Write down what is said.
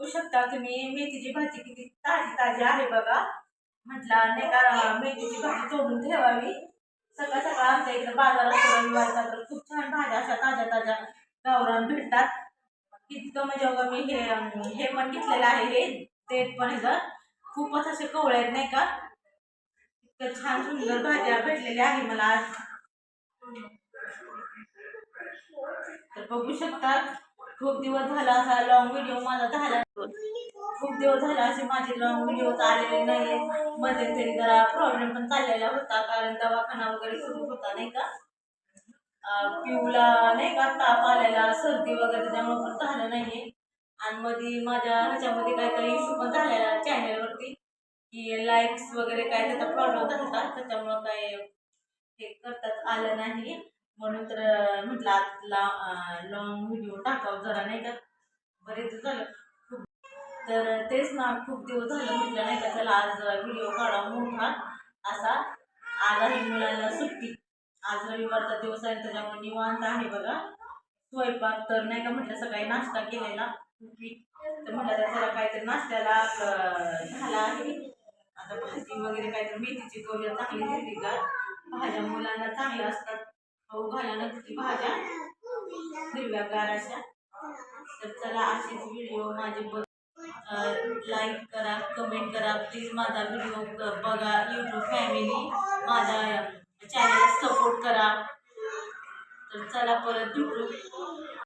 बघू शकता तुम्ही मेथीची भाजी किती ताजी ताजी आहे बघा. म्हटलं नाही का मेथीची भाजी तोडून ठेवावी. सकाळ सकाळ आमच्या इकडे बाजारात रविवारचा तर खूप छान भाज्या अशा ताज्या ताज्या गावरान भेटतात. इतकं म्हणजे बघा मी हे पण घेतलेलं आहे हे ते पण खूपच असे कवळे आहेत नाही का. इतकं छान सुंदर भाज्या भेटलेल्या आहे मला आज. तर बघू शकता खूप दिवस झाला असा लॉंग व्हिडिओ माझा झाला. खूप दिवस झाला असे माझे लॉंग व्हिडिओ आलेले नाही. मध्यंतरी जरा प्रॉब्लेम पण चाललेला होता कारण दवाखाना वगैरे सुरू होता नाही का. पिऊला नाही का ताप आलेला सर्दी वगैरे त्यामुळे पण झालं नाहीये. आणि मध्ये माझ्या ह्याच्यामध्ये काहीतरी इश्यू पण झालेला चॅनलवरती की लाईक्स वगैरे काय त्याचा प्रॉब्लेम झाला त्याच्यामुळं काय हे करतात आलं नाही. म्हणून तर म्हटलं आतला लॉंग व्हिडिओ टाकावं जरा नाही का. बरेच झालं खूप. तर तेच ना खूप दिवस झालं म्हटलं नाही का चला आज व्हिडिओ काढा मोठा असा. आज आहे मुलांना सुट्टी. आज रविवारचा दिवस आहे त्याच्यामुळे निवांत आहे बघा. स्वयंपाक तर नाही का म्हटलं सकाळी नाश्ता केलेला तर म्हटलं तर चला काहीतरी नाश्त्याला झाला आहे. आता भाजी वगैरे काहीतरी मेथीची करूया चांगली हिरवीगार. भाज्या मुलांना चांगल्या असतात खाऊ घाला नक्की भाज्या हिरव्यागार अशा. तर चला अशीच व्हिडिओ माझे लाईक करा कमेंट करा प्लीज. माझा व्हिडिओ बघा यूट्यूब फॅमिली माझा चॅनल सपोर्ट करा. तर चला परत भेटू.